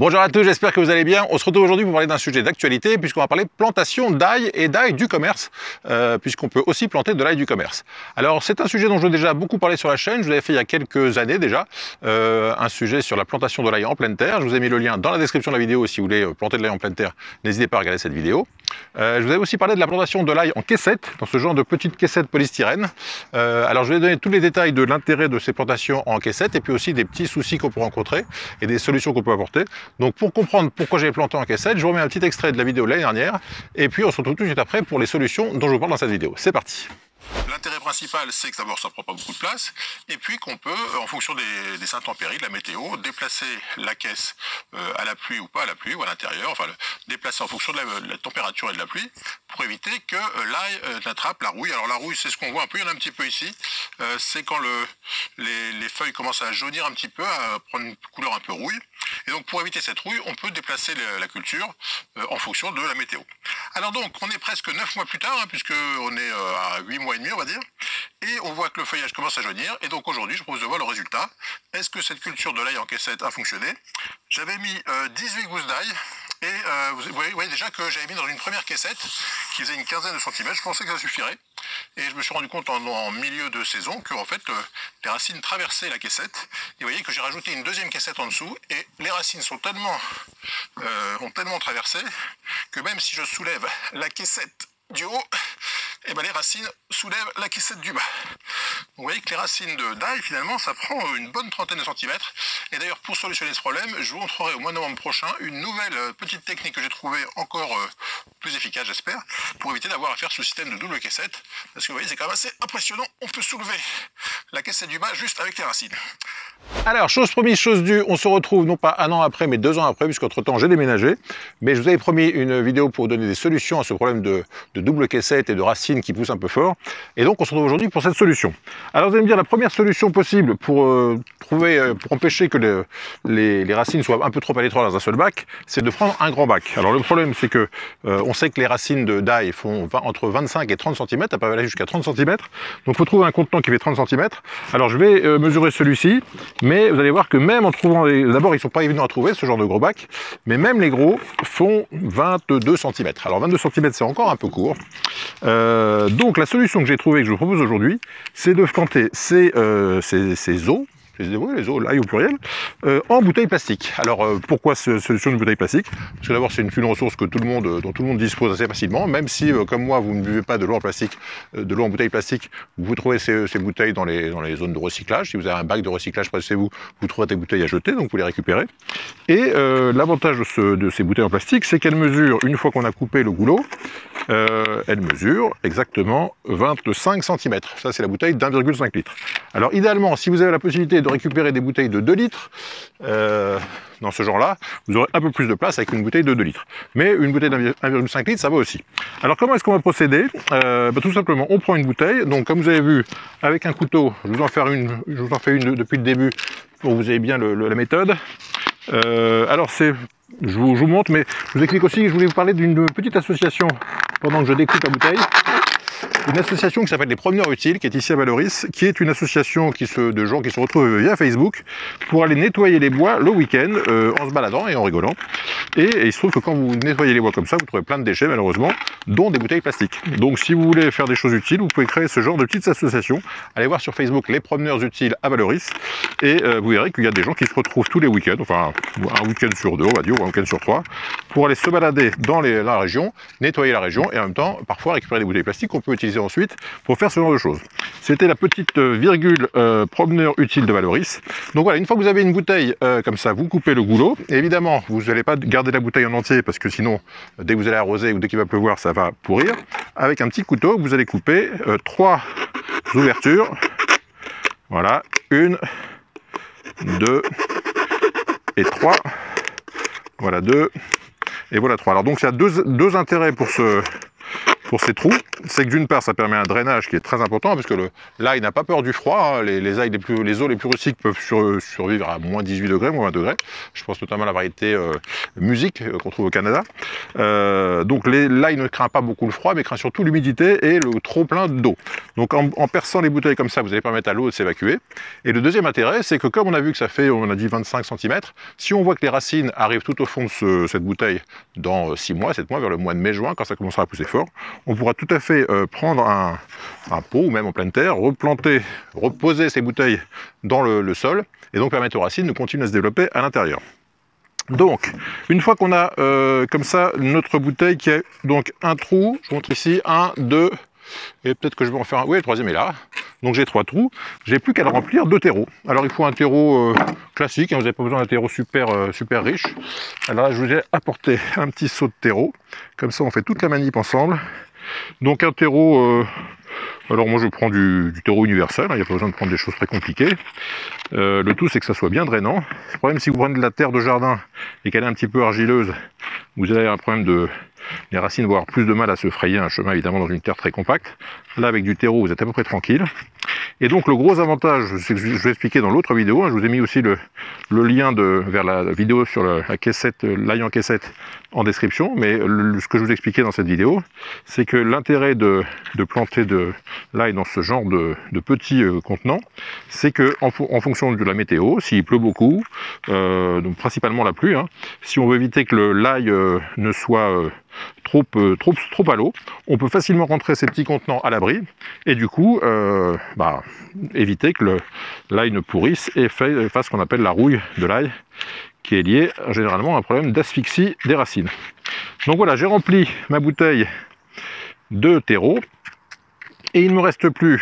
Bonjour à tous, j'espère que vous allez bien. On se retrouve aujourd'hui pour parler d'un sujet d'actualité puisqu'on va parler plantation d'ail et d'ail du commerce, puisqu'on peut aussi planter de l'ail du commerce. Alors c'est un sujet dont je veux déjà beaucoup parler sur la chaîne, je vous l'avais fait il y a quelques années déjà, un sujet sur la plantation de l'ail en pleine terre. Je vous ai mis le lien dans la description de la vidéo si vous voulez planter de l'ail en pleine terre, n'hésitez pas à regarder cette vidéo. Je vous avais aussi parlé de la plantation de l'ail en caissette, dans ce genre de petites caissettes polystyrène. Alors je vais donner tous les détails de l'intérêt de ces plantations en caissette et puis aussi des petits soucis qu'on peut rencontrer et des solutions qu'on peut apporter. Donc pour comprendre pourquoi j'ai planté en caissette, je vous remets un petit extrait de la vidéo de l'année dernière et puis on se retrouve tout de suite après pour les solutions dont je vous parle dans cette vidéo. C'est parti! L'intérêt principal, c'est que d'abord ça ne prend pas beaucoup de place, et puis qu'on peut, en fonction des intempéries, de la météo, déplacer la caisse à la pluie ou pas à la pluie, ou à l'intérieur, enfin déplacer en fonction de la température et de la pluie, pour éviter que l'ail n'attrape la rouille. Alors la rouille, c'est ce qu'on voit un peu, il y en a un petit peu ici, c'est quand les feuilles commencent à jaunir un petit peu, à prendre une couleur un peu rouille, et donc pour éviter cette rouille, on peut déplacer la culture en fonction de la météo. Alors donc, on est presque 9 mois plus tard, hein, puisqu'on est à 8 mois et demi, on va dire, et on voit que le feuillage commence à jaunir, et donc aujourd'hui je propose de voir le résultat. Est-ce que cette culture de l'ail en caissette a fonctionné? J'avais mis 18 gousses d'ail, et vous voyez déjà que j'avais mis dans une première caissette qui faisait une quinzaine de centimètres, je pensais que ça suffirait, et je me suis rendu compte en milieu de saison que en fait les racines traversaient la caissette, et vous voyez que j'ai rajouté une deuxième caissette en dessous, et les racines sont ont tellement traversé que même si je soulève la caissette du haut, et ben les racines soulèvent la caissette du bas. Vous voyez que les racines d'ail, finalement, ça prend une bonne trentaine de centimètres. Et d'ailleurs, pour solutionner ce problème, je vous montrerai au mois de novembre prochain une nouvelle petite technique que j'ai trouvée encore plus efficace, j'espère, pour éviter d'avoir à faire ce système de double caissette. Parce que vous voyez, c'est quand même assez impressionnant. On peut soulever la caissette du bas juste avec les racines. Alors, chose promise, chose due, on se retrouve non pas un an après, mais 2 ans après, puisqu'entre temps j'ai déménagé. Mais je vous avais promis une vidéo pour vous donner des solutions à ce problème de double caissette et de racines qui poussent un peu fort. Et donc, on se retrouve aujourd'hui pour cette solution. Alors, vous allez me dire, la première solution possible pour empêcher que les racines soient un peu trop à l'étroit dans un seul bac, c'est de prendre un grand bac. Alors, le problème, c'est que on sait que les racines d'ail font entre 25 et 30 cm, ça peut aller jusqu'à 30 cm. Donc, il faut trouver un contenant qui fait 30 cm. Alors, je vais mesurer celui-ci. Mais vous allez voir que même en trouvant, d'abord ils sont pas évidents à trouver ce genre de gros bac, mais même les gros font 22 cm. Alors 22 cm c'est encore un peu court. Donc la solution que j'ai trouvée, que je vous propose aujourd'hui, c'est de planter ces os, les os, l'ail au pluriel, en bouteille plastique. Alors pourquoi cette solution de bouteille plastique? Parce que d'abord c'est une ressource que dont tout le monde dispose assez facilement, même si comme moi vous ne buvez pas de l'eau en plastique, de l'eau en bouteille plastique, vous trouvez ces bouteilles dans les zones de recyclage. Si vous avez un bac de recyclage près de chez vous, vous trouverez des bouteilles à jeter, donc vous les récupérez. Et l'avantage de ces bouteilles en plastique, c'est qu'elles mesurent, une fois qu'on a coupé le goulot, elle mesure exactement 25 cm. Ça, c'est la bouteille d'1,5 litre. Alors, idéalement, si vous avez la possibilité de récupérer des bouteilles de 2 litres, dans ce genre-là, vous aurez un peu plus de place avec une bouteille de 2 litres. Mais une bouteille d'1,5 litre, ça va aussi. Alors, comment est-ce qu'on va procéder? Tout simplement, on prend une bouteille. Donc, comme vous avez vu, avec un couteau, je vous en fais une depuis le début pour que vous ayez bien la méthode. Alors, je vous montre, mais je vous explique aussi que je voulais vous parler d'une petite association pendant que je découpe la bouteille. Une association qui s'appelle les Promeneurs Utiles, qui est ici à Valoris, qui est une association de gens qui se retrouvent via Facebook pour aller nettoyer les bois le week-end en se baladant et en rigolant. Et il se trouve que quand vous nettoyez les bois comme ça, vous trouvez plein de déchets malheureusement, dont des bouteilles plastiques. Donc si vous voulez faire des choses utiles, vous pouvez créer ce genre de petites associations. Allez voir sur Facebook les Promeneurs Utiles à Valoris et vous verrez qu'il y a des gens qui se retrouvent tous les week-ends, enfin un week-end sur 2 on va dire, ou un week-end sur 3, pour aller se balader dans la région, nettoyer la région et en même temps parfois récupérer des bouteilles plastiques qu'on peut utiliser ensuite pour faire ce genre de choses. C'était la petite virgule promeneur utile de Valoris. Donc voilà, une fois que vous avez une bouteille comme ça, vous coupez le goulot. Et évidemment, vous n'allez pas garder la bouteille en entier parce que sinon, dès que vous allez arroser ou dès qu'il va pleuvoir, ça va pourrir. Avec un petit couteau, vous allez couper 3 ouvertures. Voilà, 1, 2 et 3. Voilà 2 et voilà 3. Alors donc il y a deux intérêts pour ces trous. c'est que d'une part, ça permet un drainage qui est très important, parce que l'ail n'a pas peur du froid, hein. Les eaux les plus rustiques peuvent survivre à moins 18 degrés, moins 20 degrés. Je pense notamment à la variété musique qu'on trouve au Canada. Donc l'ail ne craint pas beaucoup le froid, mais craint surtout l'humidité et le trop plein d'eau. Donc en perçant les bouteilles comme ça, vous allez permettre à l'eau de s'évacuer. Et le deuxième intérêt, c'est que comme on a vu que ça fait, on a dit 25 cm, si on voit que les racines arrivent tout au fond de cette bouteille dans 6 mois, 7 mois, vers le mois de mai-juin, quand ça commencera à pousser fort, on pourra tout à fait prendre un pot, ou même en pleine terre, replanter, reposer ces bouteilles dans le sol, et donc permettre aux racines de continuer à se développer à l'intérieur. Donc, une fois qu'on a comme ça notre bouteille qui a donc un trou, je vous montre ici, 1, 2, et peut-être que je vais en faire un, oui, le troisième est là. Donc j'ai 3 trous, j'ai plus qu'à le remplir de terreau. Alors il faut un terreau classique, hein, vous n'avez pas besoin d'un terreau super riche. Alors là je vous ai apporté un petit seau de terreau, comme ça on fait toute la manip ensemble. Donc un terreau, alors moi je prends du terreau universel, hein, il n'y a pas besoin de prendre des choses très compliquées. Le tout c'est que ça soit bien drainant. Le problème, si vous prenez de la terre de jardin et qu'elle est un petit peu argileuse, vous avez un problème de... Les racines vont avoir plus de mal à se frayer un chemin, évidemment, dans une terre très compacte. Là, avec du terreau, vous êtes à peu près tranquille. Et donc, le gros avantage, c'est que je vais expliquer dans l'autre vidéo, hein, je vous ai mis aussi le lien vers la vidéo sur la caissette, l'ail en caissette en description, mais ce que je vous expliquais dans cette vidéo, c'est que l'intérêt de planter de l'ail dans ce genre de petits contenants, c'est que en fonction de la météo, s'il pleut beaucoup, donc principalement la pluie, hein, si on veut éviter que l'ail ne soit trop à l'eau, on peut facilement rentrer ces petits contenants à l'abri et du coup éviter que l'ail ne pourrisse et fasse ce qu'on appelle la rouille de l'ail, qui est liée généralement à un problème d'asphyxie des racines. Donc voilà, j'ai rempli ma bouteille de terreau et il ne me reste plus...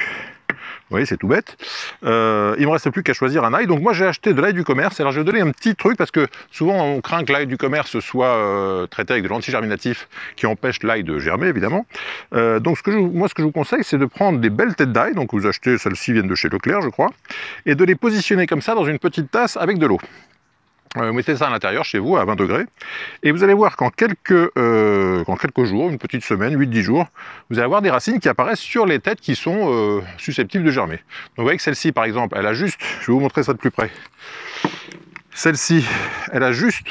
Vous voyez, c'est tout bête. Il ne me reste plus qu'à choisir un ail. Donc moi, j'ai acheté de l'ail du commerce. Alors, je vais vous donner un petit truc parce que souvent, on craint que l'ail du commerce soit traité avec de l'antigerminatif qui empêche l'ail de germer, évidemment. Donc, ce que je vous conseille, c'est de prendre des belles têtes d'ail. Donc, vous achetez, celles-ci viennent de chez Leclerc, je crois, et de les positionner comme ça dans une petite tasse avec de l'eau. Vous mettez ça à l'intérieur chez vous à 20 degrés et vous allez voir qu'en quelques jours, une petite semaine, 8-10 jours, vous allez avoir des racines qui apparaissent sur les têtes qui sont susceptibles de germer. Donc vous voyez que celle-ci par exemple, elle a juste, je vais vous montrer ça de plus près, celle-ci, elle a juste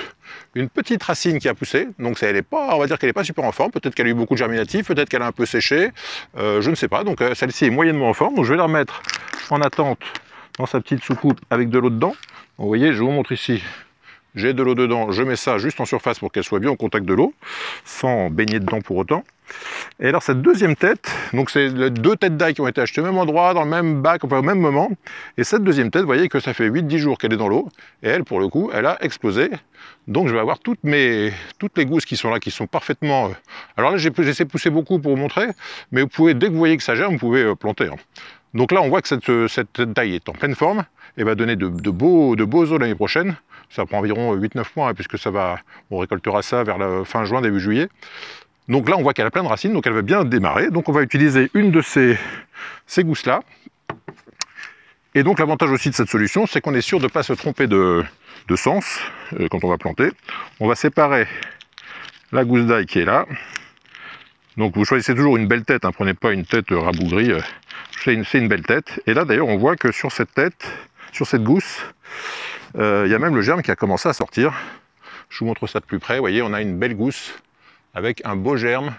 une petite racine qui a poussé, donc elle est pas, on va dire qu'elle n'est pas super en forme, peut-être qu'elle a eu beaucoup de germinatif, peut-être qu'elle a un peu séché, je ne sais pas, donc celle-ci est moyennement en forme, donc je vais la remettre en attente dans sa petite soucoupe avec de l'eau dedans. Donc, vous voyez, je vous montre ici. J'ai de l'eau dedans, je mets ça juste en surface pour qu'elle soit bien au contact de l'eau, sans baigner dedans pour autant. Et alors cette deuxième tête, donc c'est les 2 têtes d'ail qui ont été achetées au même endroit, dans le même bac, enfin au même moment. Et cette deuxième tête, vous voyez que ça fait 8-10 jours qu'elle est dans l'eau, et elle, pour le coup, elle a explosé. Donc je vais avoir toutes les gousses qui sont là, qui sont parfaitement... Alors là, j'essaie de pousser beaucoup pour vous montrer, mais vous pouvez, dès que vous voyez que ça germe, vous pouvez planter. Hein. Donc là, on voit que cette tête d'ail est en pleine forme, et va donner de beaux os l'année prochaine. Ça prend environ 8-9 mois, hein, puisque on récoltera ça vers la fin juin, début juillet. Donc là, on voit qu'elle a plein de racines, donc elle va bien démarrer. Donc on va utiliser une de ces gousses-là. Et donc l'avantage aussi de cette solution, c'est qu'on est sûr de ne pas se tromper de sens quand on va planter. On va séparer la gousse d'ail qui est là. Donc vous choisissez toujours une belle tête, hein, prenez pas une tête rabougrie, c'est une belle tête. Et là d'ailleurs, on voit que sur cette tête, sur cette gousse, il y a même le germe qui a commencé à sortir. Je vous montre ça de plus près. Vous voyez, on a une belle gousse avec un beau germe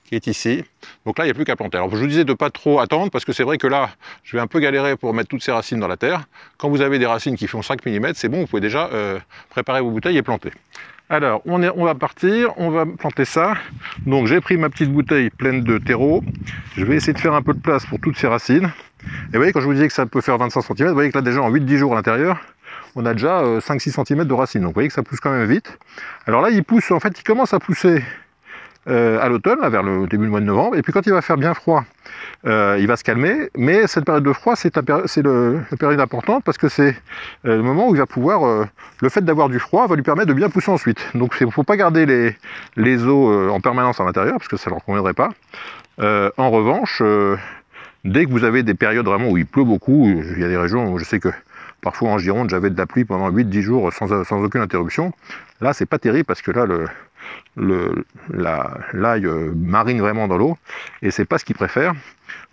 qui est ici. Donc là, il n'y a plus qu'à planter. Alors je vous disais de ne pas trop attendre parce que c'est vrai que là, je vais un peu galérer pour mettre toutes ces racines dans la terre. Quand vous avez des racines qui font 5 mm, c'est bon, vous pouvez déjà préparer vos bouteilles et planter. Alors, on va partir, on va planter ça. Donc j'ai pris ma petite bouteille pleine de terreau. Je vais essayer de faire un peu de place pour toutes ces racines. Et vous voyez, quand je vous disais que ça peut faire 25 cm, vous voyez que là déjà en 8-10 jours à l'intérieur, on a déjà 5-6 cm de racines. Donc vous voyez que ça pousse quand même vite. Alors là, il pousse, en fait, il commence à pousser à l'automne, vers le début du mois de novembre. Et puis quand il va faire bien froid, il va se calmer. Mais cette période de froid, c'est la période importante parce que c'est le moment où il va pouvoir... le fait d'avoir du froid va lui permettre de bien pousser ensuite. Donc il ne faut pas garder les os en permanence à l'intérieur parce que ça ne leur conviendrait pas. En revanche... dès que vous avez des périodes vraiment où il pleut beaucoup, il y a des régions où je sais que Parfois en Gironde, j'avais de la pluie pendant 8-10 jours sans aucune interruption. Là, c'est pas terrible parce que là, l'ail marine vraiment dans l'eau et c'est pas ce qu'il préfère.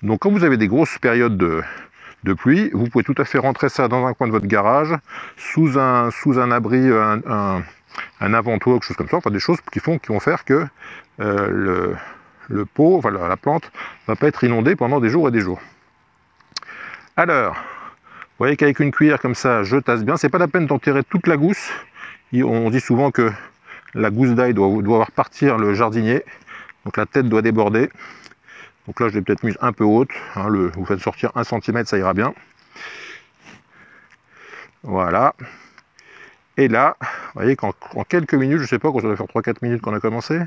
Donc quand vous avez des grosses périodes de pluie, vous pouvez tout à fait rentrer ça dans un coin de votre garage, sous un abri, un avant-toit, quelque chose comme ça, enfin des choses qui vont faire que le pot, enfin la plante, va pas être inondée pendant des jours et des jours. Alors, vous voyez qu'avec une cuillère comme ça, je tasse bien. C'est pas la peine d'enterrer toute la gousse. On dit souvent que la gousse d'ail doit voir partir le jardinier. Donc la tête doit déborder. Donc là, je l'ai peut-être mise un peu haute. Hein, vous faites sortir 1 cm, ça ira bien. Voilà. Et là, vous voyez qu'en quelques minutes, je ne sais pas, quand ça doit faire 3-4 minutes qu'on a commencé,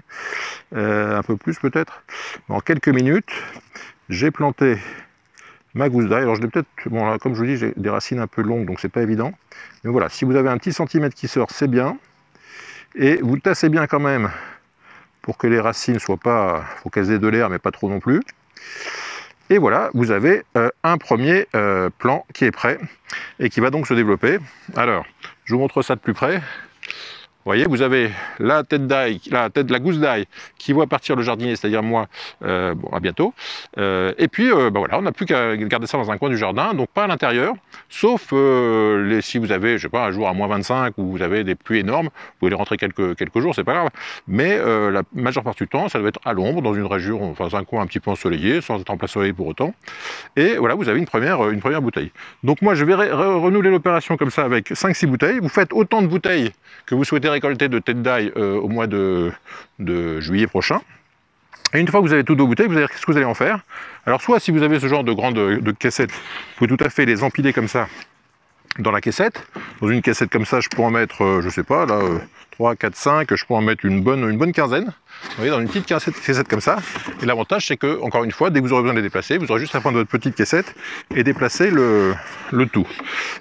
un peu plus peut-être, en quelques minutes, j'ai planté ma gousse d'ail. Alors je l'ai peut-être, bon là, comme je vous dis, j'ai des racines un peu longues, donc c'est pas évident. Mais voilà, si vous avez un petit centimètre qui sort, c'est bien. Et vous tassez bien quand même, pour que les racines soient pas, faut qu'elles aient de l'air, mais pas trop non plus. Et voilà, vous avez un premier plant qui est prêt, et qui va donc se développer. Alors, je vous montre ça de plus près. Vous voyez, vous avez la tête d'ail, la gousse d'ail qui voit partir le jardinier, c'est-à-dire moi, bon, à bientôt. Et puis, bah voilà, on n'a plus qu'à garder ça dans un coin du jardin, donc pas à l'intérieur, sauf si vous avez, je sais pas, un jour à -25 ou vous avez des pluies énormes, vous pouvez les rentrer quelques jours, c'est pas grave. Mais la majeure partie du temps, ça doit être à l'ombre, dans une région, enfin un coin un petit peu ensoleillé, sans être en plein soleil pour autant. Et voilà, vous avez une première bouteille. Donc moi, je vais renouveler l'opération comme ça avec 5-6 bouteilles. Vous faites autant de bouteilles que vous souhaitez récolter de tête d'ail au mois de juillet prochain. Et une fois que vous avez toutes vos bouteilles, qu'est-ce que vous allez en faire? Alors soit si vous avez ce genre de grandes caissettes, vous pouvez tout à fait les empiler comme ça dans la caissette. Dans une caissette comme ça, je peux en mettre, je sais pas, là, 3, 4, 5, je peux en mettre une bonne quinzaine. Vous voyez, dans une petite caissette comme ça. Et l'avantage, c'est que, encore une fois, dès que vous aurez besoin de les déplacer, vous aurez juste à prendre votre petite caissette et déplacer le tout.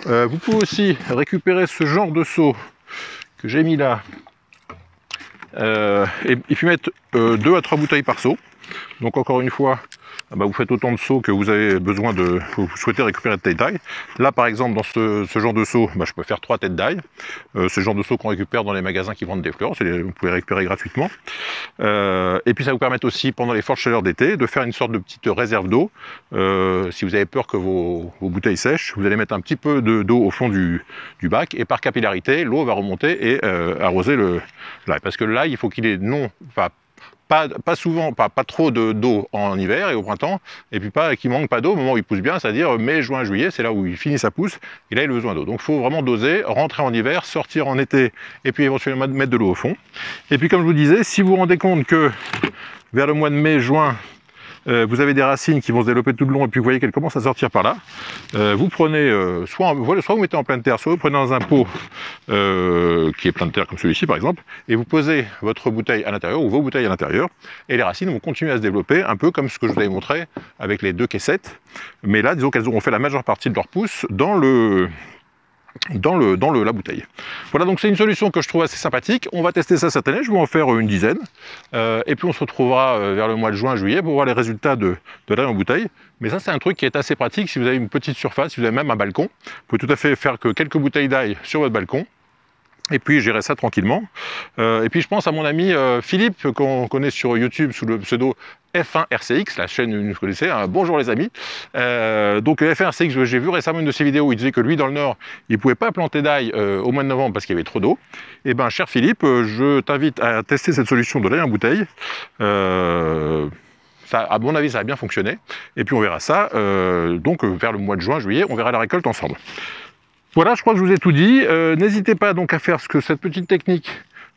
Vous pouvez aussi récupérer ce genre de seau que j'ai mis là, et puis mettre 2 à 3 bouteilles par seau. Donc encore une fois, bah, vous faites autant de seaux que vous avez besoin vous souhaitez récupérer de tête d'ail. Là par exemple, dans ce genre de seau, bah, je peux faire 3 têtes d'ail. Ce genre de seau qu'on récupère dans les magasins qui vendent des fleurs, vous pouvez récupérer gratuitement. Et puis ça vous permet aussi, pendant les fortes chaleurs d'été, de faire une sorte de petite réserve d'eau. Si vous avez peur que vos bouteilles sèchent, vous allez mettre un petit peu d'eau au fond du bac, et par capillarité, l'eau va remonter et arroser l'ail. Parce que l'ail, il faut qu'il ait pas souvent, pas trop d'eau en hiver et au printemps, et puis qu'il manque pas d'eau au moment où il pousse bien, c'est-à-dire mai, juin, juillet, c'est là où il finit sa pousse, et là il a besoin d'eau. Donc il faut vraiment doser, rentrer en hiver, sortir en été, et puis éventuellement mettre de l'eau au fond. Et puis comme je vous disais, si vous vous rendez compte que vers le mois de mai, juin, vous avez des racines qui vont se développer tout le long et puis vous voyez qu'elles commencent à sortir par là. Vous prenez, soit vous mettez en pleine terre, soit vous prenez dans un pot qui est plein de terre comme celui-ci par exemple, et vous posez votre bouteille à l'intérieur ou vos bouteilles à l'intérieur, et les racines vont continuer à se développer, un peu comme ce que je vous avais montré avec les 2 caissettes. Mais là, disons qu'elles auront fait la majeure partie de leur pousse dans la bouteille. Voilà, donc c'est une solution que je trouve assez sympathique. On va tester ça cette année, je vais en faire une dizaine. Et puis on se retrouvera vers le mois de juin, juillet pour voir les résultats de l'ail en bouteille. Mais ça, c'est un truc qui est assez pratique si vous avez une petite surface, si vous avez même un balcon. Vous pouvez tout à fait faire que quelques bouteilles d'ail sur votre balcon. Et puis gérer ça tranquillement. Et puis je pense à mon ami Philippe, qu'on connaît sur YouTube sous le pseudo F1RCX, la chaîne que vous connaissez, hein. Bonjour les amis. Donc F1RCX, j'ai vu récemment une de ses vidéos où il disait que lui dans le Nord, il ne pouvait pas planter d'ail au mois de novembre parce qu'il y avait trop d'eau. Et ben cher Philippe, je t'invite à tester cette solution de l'ail en bouteille. Ça, à mon avis, ça a bien fonctionné. Et puis on verra ça, donc vers le mois de juin, juillet, on verra la récolte ensemble. Voilà, je crois que je vous ai tout dit. N'hésitez pas donc à faire cette petite technique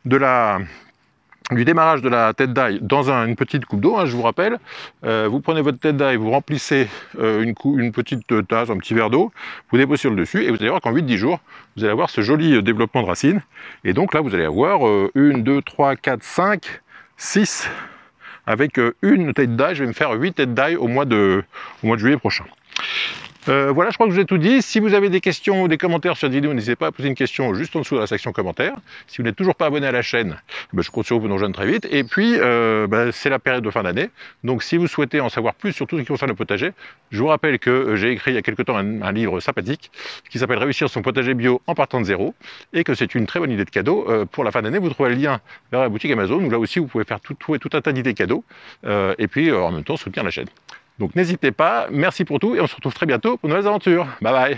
du démarrage de la tête d'ail dans une petite coupe d'eau, hein, je vous rappelle. Vous prenez votre tête d'ail, vous remplissez une petite tasse, un petit verre d'eau, vous déposez sur le dessus, et vous allez voir qu'en 8-10 jours, vous allez avoir ce joli développement de racines. Et donc là, vous allez avoir 1, 2, 3, 4, 5, 6, avec une tête d'ail. Je vais me faire 8 têtes d'ail au mois de juillet prochain. Voilà, je crois que je vous ai tout dit. Si vous avez des questions ou des commentaires sur cette vidéo, n'hésitez pas à poser une question juste en dessous dans la section commentaires. Si vous n'êtes toujours pas abonné à la chaîne, je compte sur vous pour nous rejoindre très vite. Et puis, c'est la période de fin d'année. Donc, si vous souhaitez en savoir plus sur tout ce qui concerne le potager, je vous rappelle que j'ai écrit il y a quelque temps un livre sympathique qui s'appelle Réussir son potager bio en partant de zéro, et que c'est une très bonne idée de cadeau pour la fin d'année. Vous trouverez le lien vers la boutique Amazon, où là aussi vous pouvez trouver tout un tas d'idées cadeaux, et puis en même temps soutenir la chaîne. Donc n'hésitez pas, merci pour tout et on se retrouve très bientôt pour de nouvelles aventures. Bye bye.